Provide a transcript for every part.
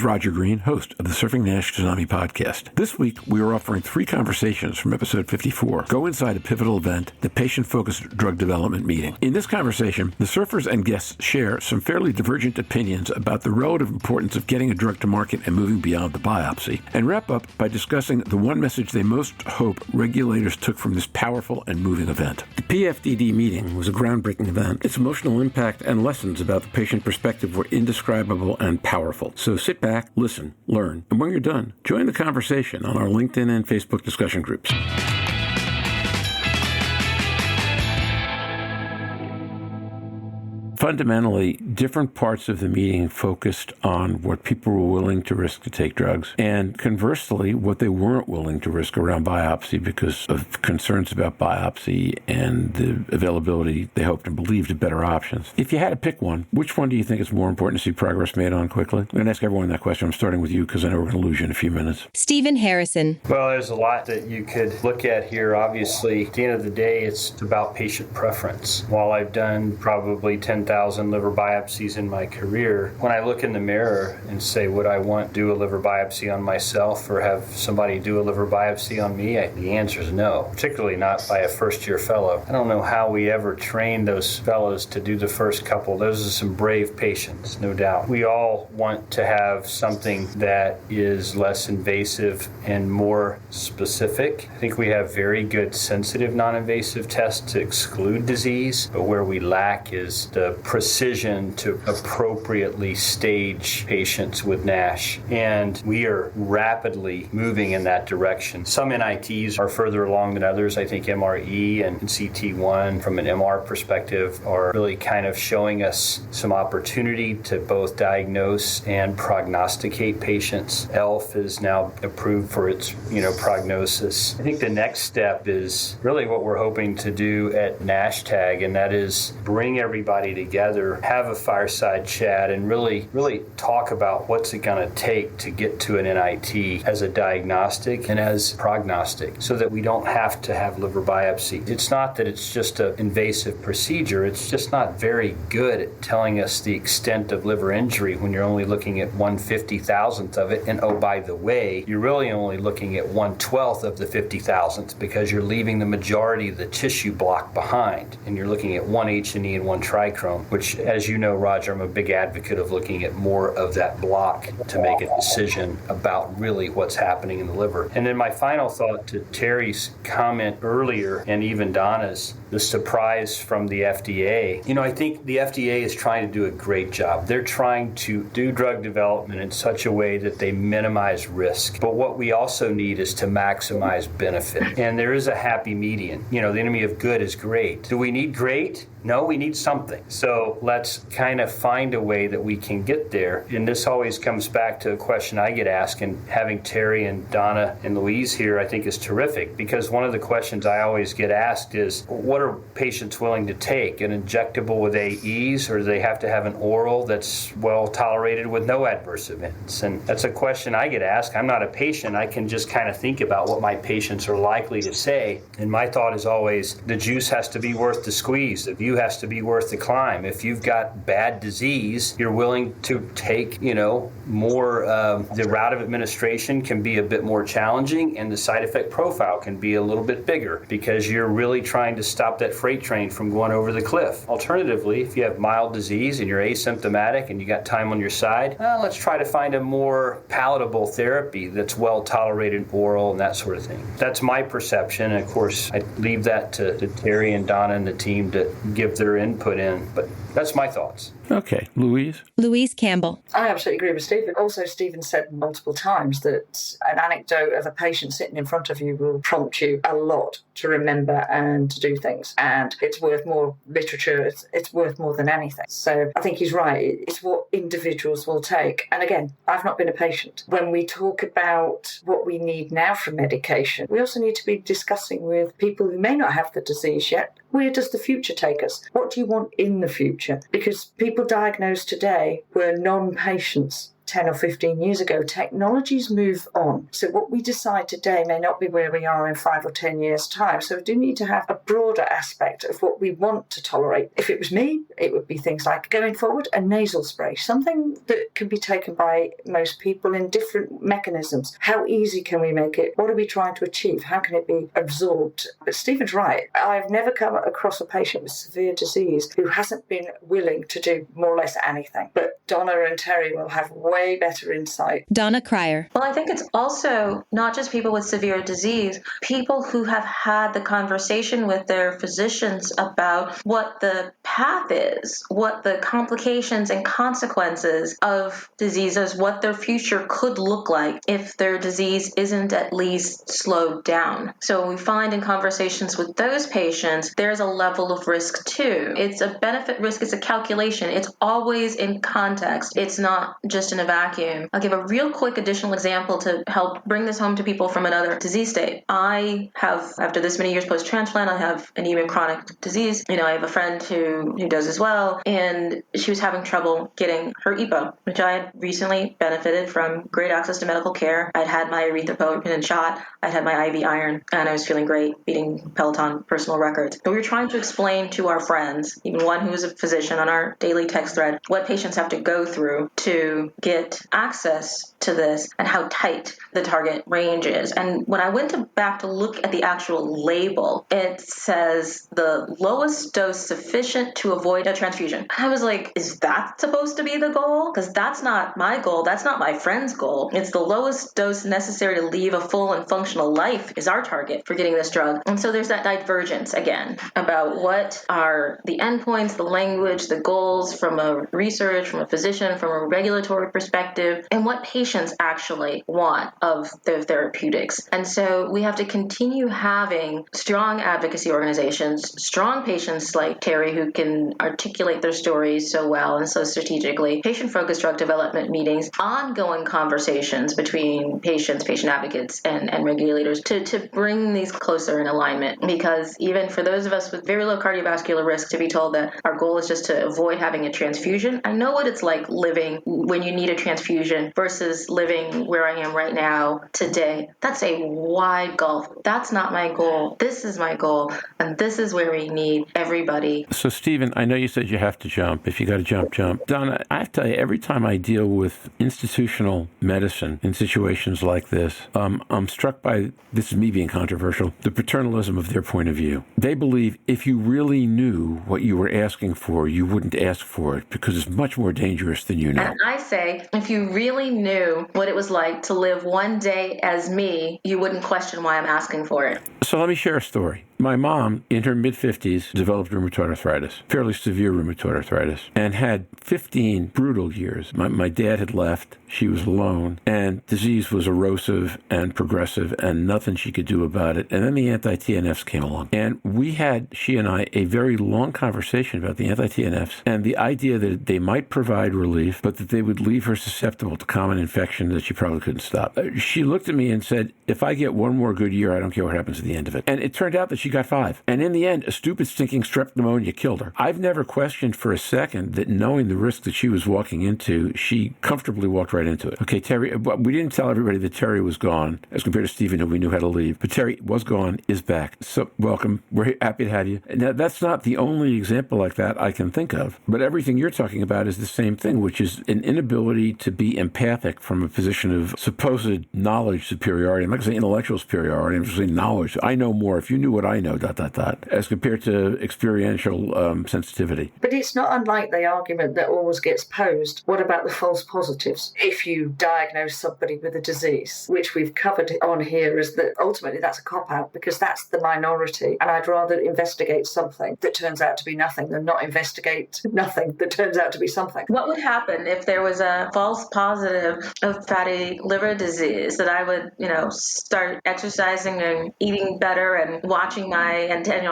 Roger Green, host of the Surfing NASH Tsunami podcast. This week, we are offering 3 conversations from episode 54. Go inside a pivotal event, the Patient-Focused Drug Development meeting. In this conversation, the surfers and guests share some fairly divergent opinions about the relative importance of getting a drug to market and moving beyond the biopsy, and wrap up by discussing the one message they most hope regulators took from this powerful and moving event. The PFDD meeting was a groundbreaking event. Its emotional impact and lessons about the patient perspective were indescribable and powerful. So sit back, listen, learn, and when you're done, join the conversation on our LinkedIn and Facebook discussion groups. Fundamentally, different parts of the meeting focused on what people were willing to risk to take drugs, and conversely, what they weren't willing to risk around biopsy because of concerns about biopsy and the availability, they hoped and believed, of better options. If you had to pick one, which one do you think is more important to see progress made on quickly? I'm going to ask everyone that question. I'm starting with you because I know we're going to lose you in a few minutes. Stephen Harrison. Well, there's a lot that you could look at here. Obviously, at the end of the day, it's about patient preference. While I've done probably 10,000 liver biopsies in my career, when I look in the mirror and say, would I want to do a liver biopsy on myself or have somebody do a liver biopsy on me? The answer is no, particularly not by a first-year fellow. I don't know how we ever trained those fellows to do the first couple. Those are some brave patients, no doubt. We all want to have something that is less invasive and more specific. I think we have very good sensitive non-invasive tests to exclude disease, but where we lack is the precision to appropriately stage patients with NASH. And we are rapidly moving in that direction. Some NITs are further along than others. I think MRE and CT1 from an MR perspective are really kind of showing us some opportunity to both diagnose and prognosticate patients. ELF is now approved for its prognosis. I think the next step is really what we're hoping to do at NASH Tag, and that is bring everybody together, have a fireside chat, and really talk about what's it going to take to get to an NIT as a diagnostic and as prognostic so that we don't have to have liver biopsy. It's not that it's just an invasive procedure. It's just not very good at telling us the extent of liver injury when you're only looking at 1/50,000th of it. And oh, by the way, you're really only looking at 1/12th of the 50,000th because you're leaving the majority of the tissue block behind. And you're looking at 1 H&E and 1 trichrome, which, as you know, Roger, I'm a big advocate of looking at more of that block to make a decision about really what's happening in the liver. And then my final thought to Terri's comment earlier, and even Donna's, the surprise from the FDA. I think the FDA is trying to do a great job. They're trying to do drug development in such a way that they minimize risk. But what we also need is to maximize benefit. And there is a happy median. The enemy of good is great. Do we need great? No, we need something. So let's kind of find a way that we can get there. And this always comes back to a question I get asked, and having Terri and Donna and Louise here I think is terrific, because one of the questions I always get asked is, what are patients willing to take? An injectable with AEs, or do they have to have an oral that's well tolerated with no adverse events? And that's a question I get asked. I'm not a patient. I can just kind of think about what my patients are likely to say. And my thought is always, the juice has to be worth the squeeze. The view has to be worth the climb. If you've got bad disease, you're willing to take, more, the route of administration can be a bit more challenging, and the side effect profile can be a little bit bigger because you're really trying to stop that freight train from going over the cliff. Alternatively, if you have mild disease and you're asymptomatic and you got time on your side, let's try to find a more palatable therapy that's well tolerated, oral, and that sort of thing. That's my perception. And of course, I leave that to Terri and Donna and the team to give their input in, but that's my thoughts. Okay, Louise? Louise Campbell. I absolutely agree with Stephen. Also, Stephen said multiple times that an anecdote of a patient sitting in front of you will prompt you a lot to remember and to do things. And it's worth more literature. It's worth more than anything. So I think he's right. It's what individuals will take. And again, I've not been a patient. When we talk about what we need now from medication, we also need to be discussing with people who may not have the disease yet, where does the future take us? What do you want in the future? Because people diagnosed today were non-patients 10 or 15 years ago, technologies move on. So what we decide today may not be where we are in 5 or 10 years' time. So we do need to have a broader aspect of what we want to tolerate. If it was me, it would be things like, going forward, a nasal spray, something that can be taken by most people in different mechanisms. How easy can we make it? What are we trying to achieve? How can it be absorbed? But Stephen's right. I've never come across a patient with severe disease who hasn't been willing to do more or less anything. But Donna and Terri will have way better insight. Donna Cryer. Well, I think it's also not just people with severe disease, people who have had the conversation with their physicians about what the path is, what the complications and consequences of diseases, what their future could look like if their disease isn't at least slowed down. So we find in conversations with those patients, there's a level of risk too. It's a benefit risk, it's a calculation. It's always in context. It's not just in a vacuum. I'll give a real quick additional example to help bring this home to people from another disease state. I have, after this many years post-transplant, I have anemia chronic disease. I have a friend who does as well, and she was having trouble getting her EPO, which I had recently benefited from great access to medical care. I'd had my erythropoietin shot, I'd had my IV iron, and I was feeling great beating Peloton personal records. But we were trying to explain to our friends, even one who was a physician on our daily text thread, what patients have to go through to get access to this and how tight the target range is. And when I went back to look at the actual label, it says the lowest dose sufficient to avoid a transfusion. I was like, is that supposed to be the goal? Because that's not my goal. That's not my friend's goal. It's the lowest dose necessary to leave a full and functional life is our target for getting this drug. And so there's that divergence again about what are the endpoints, the language, the goals from a research, from a physician, from a regulatory perspective, and what patients actually want of their therapeutics. And so we have to continue having strong advocacy organizations, strong patients like Terri who can articulate their stories so well and so strategically, patient-focused drug development meetings, ongoing conversations between patients, patient advocates, and regulators to bring these closer in alignment. Because even for those of us with very low cardiovascular risk to be told that our goal is just to avoid having a transfusion, I know what it's like living when you need a transfusion versus living where I am right now today. That's a wide gulf. That's not my goal. This is my goal, and this is where we need everybody. So, Stephen, I know you said you have to jump. If you got to jump, jump. Donna, I have to tell you, every time I deal with institutional medicine in situations like this, I'm struck by, this is me being controversial, the paternalism of their point of view. They believe if you really knew what you were asking for, you wouldn't ask for it because it's much more dangerous than you know. And I say, if you really knew what it was like to live one day as me, you wouldn't question why I'm asking for it. So let me share a story. My mom, in her mid-50s, developed rheumatoid arthritis, fairly severe rheumatoid arthritis, and had 15 brutal years. My dad had left, she was alone, and disease was erosive and progressive, and nothing she could do about it. And then the anti-TNFs came along. And we had, she and I, a very long conversation about the anti-TNFs and the idea that they might provide relief, but that they would leave her susceptible to common infection that she probably couldn't stop. She looked at me and said, if I get one more good year, I don't care what happens at the end of it. And it turned out that she got 5. And in the end, a stupid, stinking strep pneumonia killed her. I've never questioned for a second that knowing the risk that she was walking into, she comfortably walked right into it. Okay, Terri, we didn't tell everybody that Terri was gone, as compared to Stephen, who we knew how to leave. But Terri was gone, is back. So welcome. We're happy to have you. Now, that's not the only example like that I can think of. But everything you're talking about is the same thing, which is an inability to be empathic from a position of supposed knowledge superiority. I'm not going to say intellectual superiority. I'm just saying knowledge. I know more. If you knew what I know, ... as compared to experiential sensitivity. But it's not unlike the argument that always gets posed. What about the false positives? If you diagnose somebody with a disease, which we've covered on here, is that ultimately that's a cop-out because that's the minority. And I'd rather investigate something that turns out to be nothing than not investigate nothing that turns out to be something. What would happen if there was a false positive of fatty liver disease that I would, start exercising and eating better and watching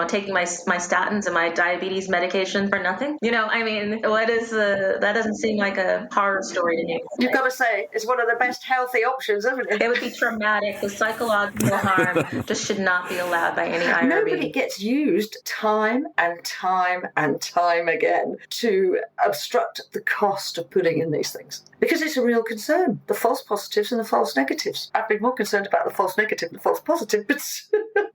taking my statins and my diabetes medication for nothing. That doesn't seem like a horror story to me. You've got to say, it's one of the best healthy options, isn't it? It would be traumatic. The psychological harm just should not be allowed by any IRB. Nobody gets used time and time and time again to obstruct the cost of putting in these things. Because it's a real concern, the false positives and the false negatives. I've been more concerned about the false negative than the false positive, but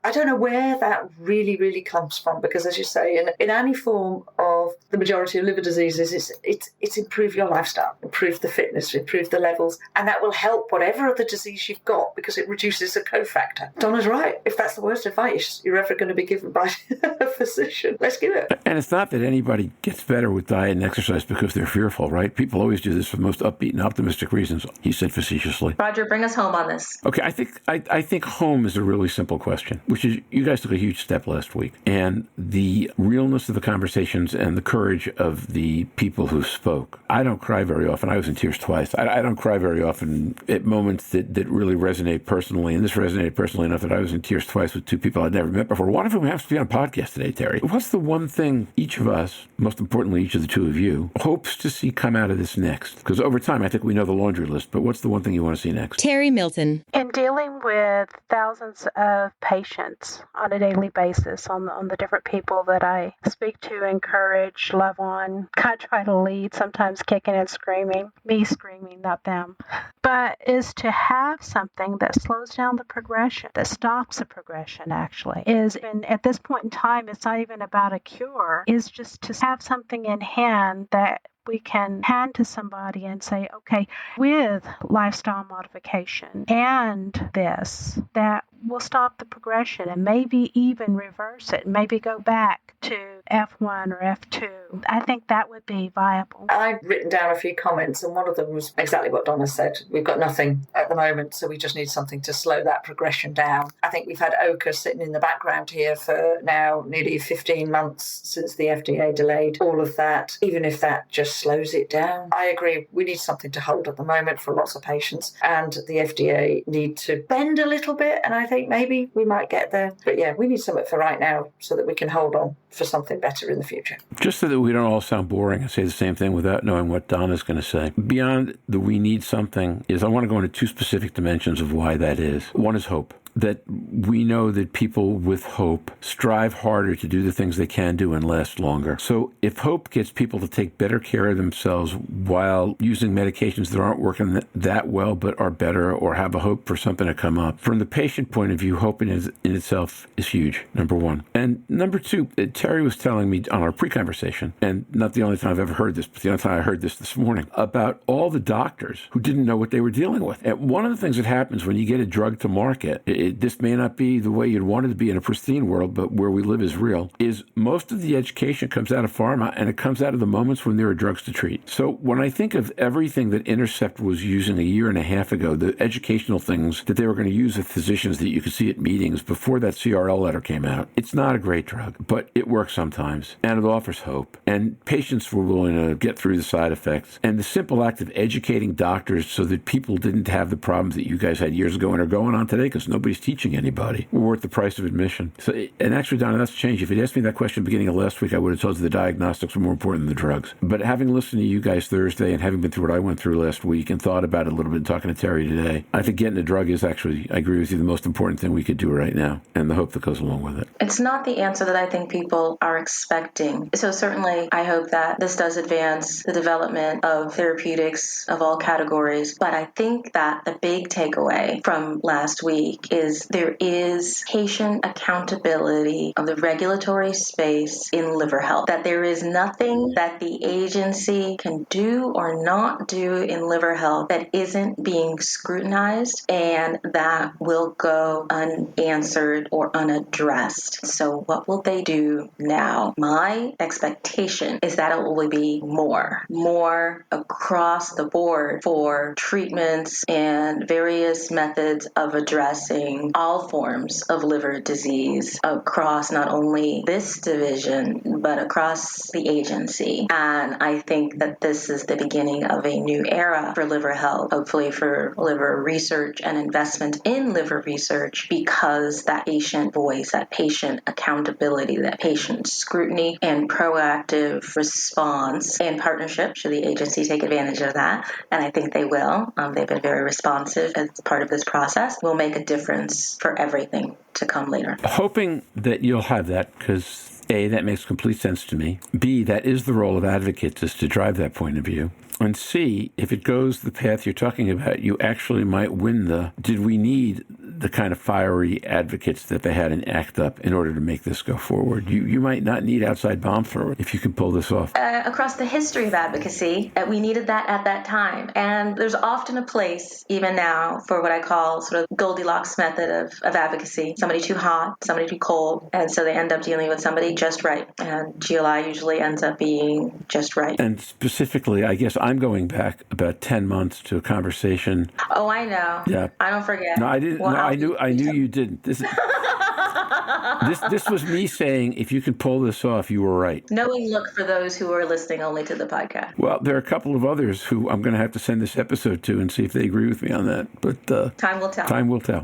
I don't know where that really, really comes from. Because as you say, in any form of the majority of liver diseases, it's improve your lifestyle, improve the fitness, improve the levels, and that will help whatever other disease you've got because it reduces a cofactor. Donna's right. If that's the worst advice you're ever going to be given by a physician, let's give it. And it's not that anybody gets better with diet and exercise because they're fearful, right? People always do this for the most upbeat and optimistic reasons, he said facetiously. Roger, bring us home on this. Okay, I think home is a really simple question, which is you guys took a huge step last week. And the realness of the conversations and the courage of the people who spoke. I don't cry very often. I was in tears twice. I don't cry very often at moments that really resonate personally. And this resonated personally enough that I was in tears twice with two people I'd never met before. One of whom happens to be on a podcast today, Terri. What's the one thing each of us, most importantly each of the two of you, hopes to see come out of this next? Because over time, I think we know the laundry list, but what's the one thing you want to see next? Terri Milton. In dealing with thousands of patients on a daily basis, on the different people that I speak to, encourage, love on, kind of try to lead, sometimes kicking and screaming, me screaming, not them, but is to have something that slows down the progression, that stops the progression actually, and at this point in time, it's not even about a cure, is just to have something in hand that we can hand to somebody and say, okay, with lifestyle modification and this, that will stop the progression and maybe even reverse it, maybe go back to F1 or F2. I think that would be viable. I've written down a few comments, and one of them was exactly what Donna said. We've got nothing at the moment, so we just need something to slow that progression down. I think we've had OCA sitting in the background here for now nearly 15 months since the FDA delayed all of that, even if that just slows it down. I agree, we need something to hold at the moment for lots of patients, and the FDA need to bend a little bit, and I think maybe we might get there. But yeah, we need something for right now so that we can hold on for something better in the future. Just so that we don't all sound boring and say the same thing without knowing what Donna's going to say. Beyond the we need something is I want to go into two specific dimensions of why that is. One is hope. That we know that people with hope strive harder to do the things they can do and last longer. So if hope gets people to take better care of themselves while using medications that aren't working that well but are better, or have a hope for something to come up, from the patient point of view, hope in itself is huge, number one. And number two, Terri was telling me on our pre-conversation, and not the only time I've ever heard this, but the only time I heard this morning, about all the doctors who didn't know what they were dealing with. And one of the things that happens when you get a drug to market, this may not be the way you'd want it to be in a pristine world, but where we live is real, is most of the education comes out of pharma, and it comes out of the moments when there are drugs to treat. So when I think of everything that Intercept was using a year and a half ago, the educational things that they were going to use with physicians that you could see at meetings before that CRL letter came out, it's not a great drug, but it works sometimes, and it offers hope. And patients were willing to get through the side effects. And the simple act of educating doctors so that people didn't have the problems that you guys had years ago and are going on today, because nobody's teaching anybody, were worth the price of admission. So, and actually, Donna, that's changed. If you'd asked me that question beginning of last week, I would have told you the diagnostics were more important than the drugs. But having listened to you guys Thursday and having been through what I went through last week and thought about it a little bit, talking to Terri today, I think getting a drug is actually, I agree with you, the most important thing we could do right now, and the hope that goes along with it. It's not the answer that I think people are expecting. So certainly, I hope that this does advance the development of therapeutics of all categories. But I think that the big takeaway from last week is there is patient accountability of the regulatory space in liver health, that there is nothing that the agency can do or not do in liver health that isn't being scrutinized and that will go unanswered or unaddressed. So what will they do now? My expectation is that it will be more across the board for treatments and various methods of addressing reaching all forms of liver disease across not only this division, but across the agency. And I think that this is the beginning of a new era for liver health, hopefully for liver research and investment in liver research, because that patient voice, that patient accountability, that patient scrutiny and proactive response and partnership, should the agency take advantage of that, and I think they will. They've been very responsive as part of this process, will make a difference for everything to come later. Hoping that you'll have that, because A, that makes complete sense to me. B, that is the role of advocates, is to drive that point of view. And C, if it goes the path you're talking about, you actually might win did we need the kind of fiery advocates that they had in ACT UP in order to make this go forward? You might not need outside bomb thrower if you can pull this off. Across the history of advocacy, we needed that at that time. And there's often a place, even now, for what I call sort of Goldilocks method of advocacy. Somebody too hot, somebody too cold. And so they end up dealing with somebody just right. And GLI usually ends up being just right. And specifically, I guess I'm going back about 10 months to a conversation. Oh, I know. Yeah. I don't forget. No, I didn't. Well, no, I knew you didn't. This was me saying, if you can pull this off, you were right. Knowing look for those who are listening only to the podcast. Well, there are a couple of others who I'm going to have to send this episode to and see if they agree with me on that. But time will tell. Time will tell.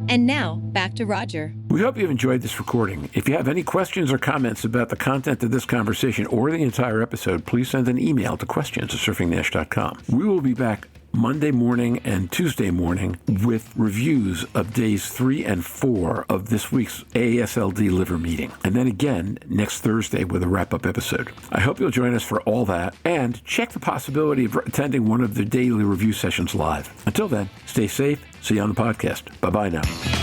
And now, back to Roger. We hope you've enjoyed this recording. If you have any questions or comments about the content of this conversation or the entire episode, please send an email to questions@surfingnash.com. We will be back Monday morning and Tuesday morning with reviews of days 3 and 4 of this week's AASLD liver meeting. And then again next Thursday with a wrap-up episode. I hope you'll join us for all that, and check the possibility of attending one of the daily review sessions live. Until then, stay safe. See you on the podcast. Bye-bye now.